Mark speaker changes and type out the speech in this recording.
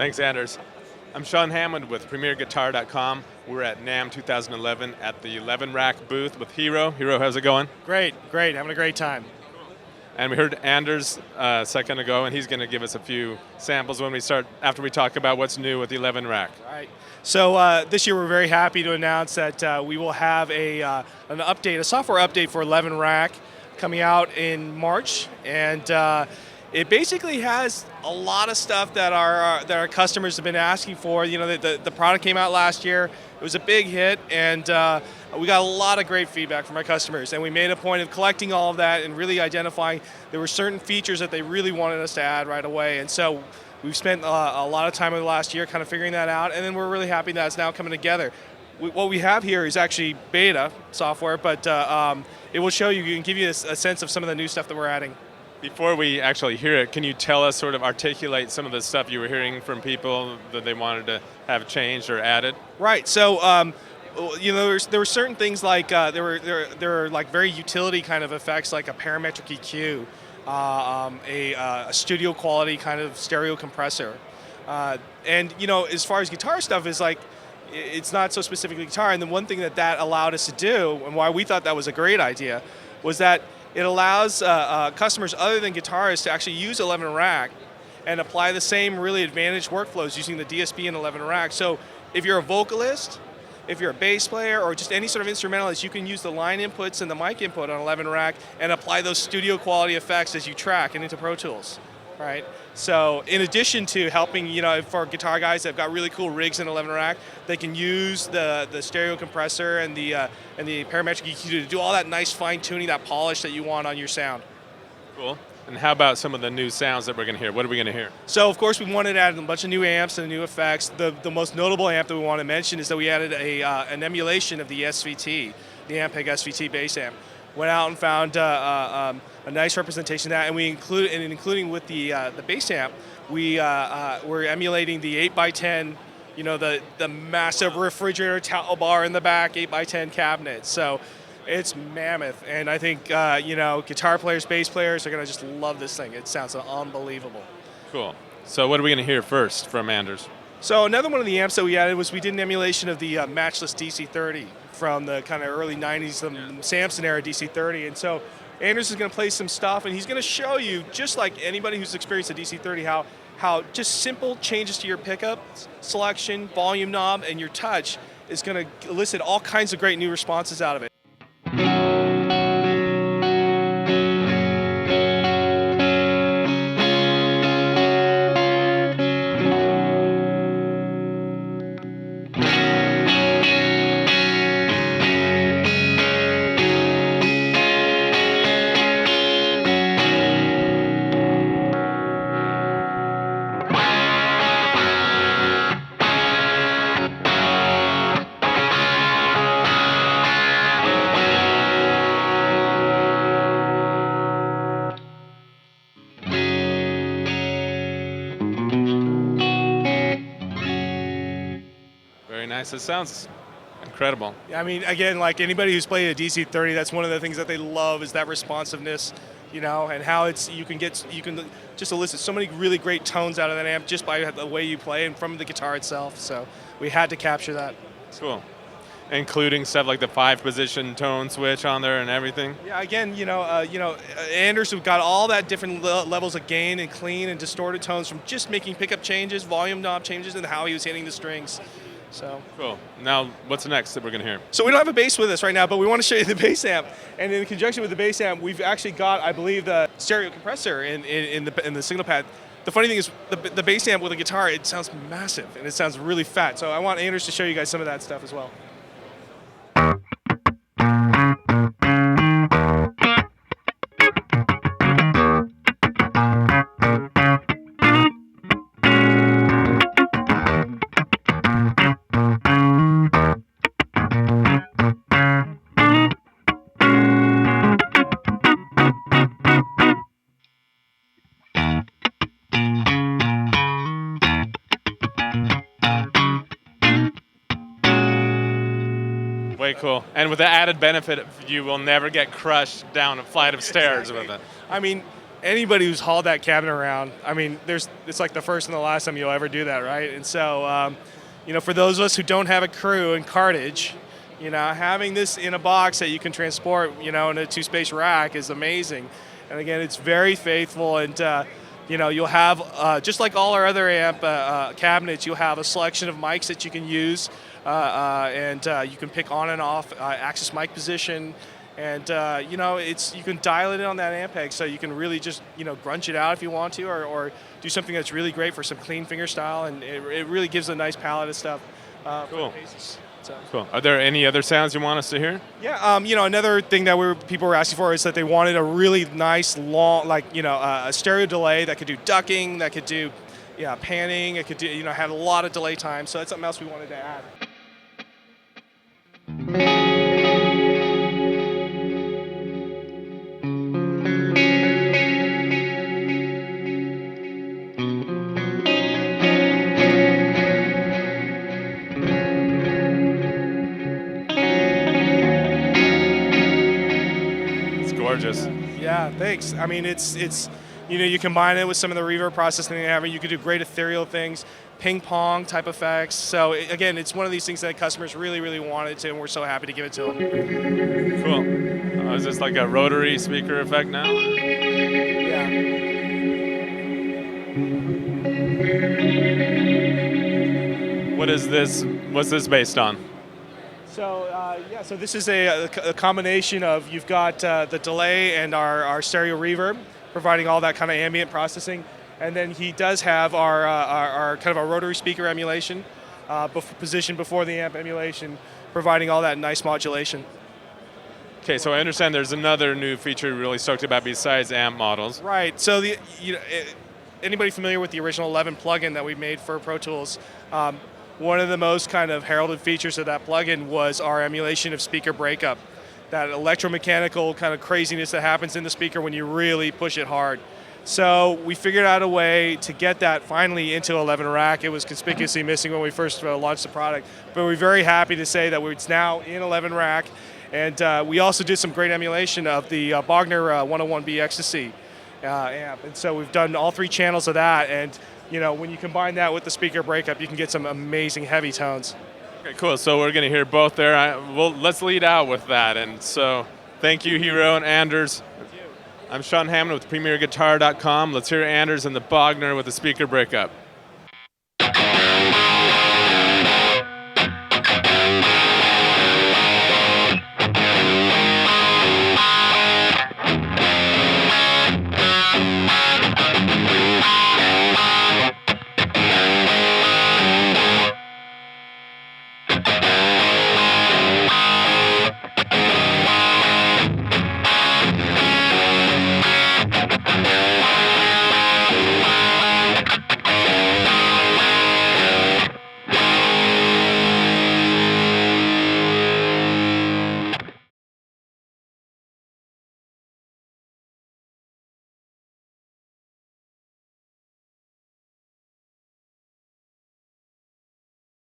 Speaker 1: Thanks, Anders. I'm Sean Hammond with PremierGuitar.com. We're at NAMM 2011 at the 11 rack booth with Hero. Hero, how's it going?
Speaker 2: Great, having a great time.
Speaker 1: And we heard Anders a second ago, and he's going to give us a few samples when we start, after we talk about what's new with the 11 rack.
Speaker 2: Right. So this year we're very happy to announce that we will have an update, a software update for 11 rack coming out in March, and it basically has a lot of stuff that our customers have been asking for. You know, the product came out last year. It was a big hit, and we got a lot of great feedback from our customers. And we made a point of collecting all of that and really identifying there were certain features that they really wanted us to add right away. And so we've spent a lot of time over the last year kind of figuring that out, and then we're really happy that it's now coming together. What we have here is actually beta software, but it will show you and give you a sense of some of the new stuff that we're adding.
Speaker 1: Before we actually hear it, can you tell us, sort of articulate some of the stuff you were hearing from people that they wanted to have changed or added?
Speaker 2: Right. So, you know, there were certain things like there were like very utility kind of effects, like a parametric EQ, a studio quality kind of stereo compressor, and you know, as far as guitar stuff is like, it's not so specifically guitar. And the one thing that allowed us to do, and why we thought that was a great idea, was that it allows customers other than guitarists to actually use 11 rack and apply the same really advantaged workflows using the DSP and 11 rack. So if you're a vocalist, if you're a bass player, or just any sort of instrumentalist, you can use the line inputs and the mic input on 11 rack and apply those studio quality effects as you track and into Pro Tools, right? So in addition to helping, you know, for guitar guys that have got really cool rigs in 11 rack, they can use the stereo compressor and the parametric EQ to do all that nice fine tuning, that polish that you want on your sound.
Speaker 1: Cool. And how about some of the new sounds that we're going to hear? What are we going to hear?
Speaker 2: So of course we wanted to add a bunch of new amps and new effects. The most notable amp that we want to mention is that we added an emulation of the SVT, the Ampeg Svt Bass Amp. Went out and found a nice representation of that, and including with the bass amp, we're emulating the 8x10, you know, the massive refrigerator towel bar in the back, 8x10 cabinet. So it's mammoth, and I think you know, guitar players, bass players are gonna just love this thing. It sounds unbelievable.
Speaker 1: Cool. So what are we gonna hear first from Anders?
Speaker 2: So another one of the amps that we added was we did an emulation of the matchless DC30 from the kind of early 90s, the Samson era DC30. And so Anders is going to play some stuff, and he's going to show you, just like anybody who's experienced a DC30, how just simple changes to your pickup, selection, volume knob, and your touch is going to elicit all kinds of great new responses out of it.
Speaker 1: Very nice. It sounds incredible.
Speaker 2: I mean, again, like anybody who's played a DC30, that's one of the things that they love is that responsiveness, you know, and how you can just elicit so many really great tones out of that amp just by the way you play and from the guitar itself. So we had to capture that.
Speaker 1: Cool. Including stuff like the 5-position tone switch on there and everything.
Speaker 2: Yeah, again, you know, Anders have got all that different levels of gain and clean and distorted tones from just making pickup changes, volume knob changes, and how he was hitting the strings. So
Speaker 1: cool. Now, what's next that we're going to hear?
Speaker 2: So we don't have a bass with us right now, but we want to show you the bass amp. And in conjunction with the bass amp, we've actually got, I believe, the stereo compressor in the signal pad. The funny thing is, the bass amp with a guitar, it sounds massive and it sounds really fat. So I want Anders to show you guys some of that stuff as well.
Speaker 1: Way cool. And with the added benefit, you will never get crushed down a flight of stairs with it.
Speaker 2: I mean, anybody who's hauled that cabinet around, I mean, it's like the first and the last time you'll ever do that, right? And so, for those of us who don't have a crew and cartage, having this in a box that you can transport, in a 2-space rack is amazing. And again, it's very faithful, and you'll have, just like all our other amp cabinets, you'll have a selection of mics that you can use, and you can pick on and off axis mic position, and you can dial it in on that Ampeg, so you can really just grunge it out if you want to, or do something that's really great for some clean fingerstyle, and it really gives a nice palette of stuff.
Speaker 1: Cool.
Speaker 2: For the cases. So.
Speaker 1: Cool. Are there any other sounds you want us to hear?
Speaker 2: Yeah, another thing that people were asking for is that they wanted a really nice long, a stereo delay that could do ducking, that could do, panning, it could do, had a lot of delay time. So that's something else we wanted to add.
Speaker 1: Gorgeous.
Speaker 2: Yeah, thanks. I mean, it's you combine it with some of the reverb processing they have, you could do great ethereal things, ping pong type effects. So again, it's one of these things that customers really, really wanted to, and we're so happy to give it to them.
Speaker 1: Cool. Is this like a rotary speaker effect now?
Speaker 2: Yeah.
Speaker 1: What is this? What's this based on?
Speaker 2: So so this is a combination of, you've got the delay and our stereo reverb, providing all that kind of ambient processing, and then he does have our kind of our rotary speaker emulation, positioned before the amp emulation, providing all that nice modulation.
Speaker 1: Okay, so I understand there's another new feature you're really stoked about besides amp models.
Speaker 2: Right. So anybody familiar with the original 11 plugin that we made for Pro Tools? One of the most kind of heralded features of that plugin was our emulation of speaker breakup, that electromechanical kind of craziness that happens in the speaker when you really push it hard. So we figured out a way to get that finally into 11 rack. It was conspicuously missing when we first launched the product, but we're very happy to say that it's now in 11 rack. And we also did some great emulation of the Bogner 101B Ecstasy amp. And so we've done all 3 channels of that, and when you combine that with the speaker breakup, you can get some amazing heavy tones.
Speaker 1: Okay, cool. So we're going to hear both there. Let's lead out with that. And so thank you, Hero and Anders.
Speaker 2: Thank you.
Speaker 1: I'm Sean Hammond with PremierGuitar.com. Let's hear Anders and the Bogner with the speaker breakup.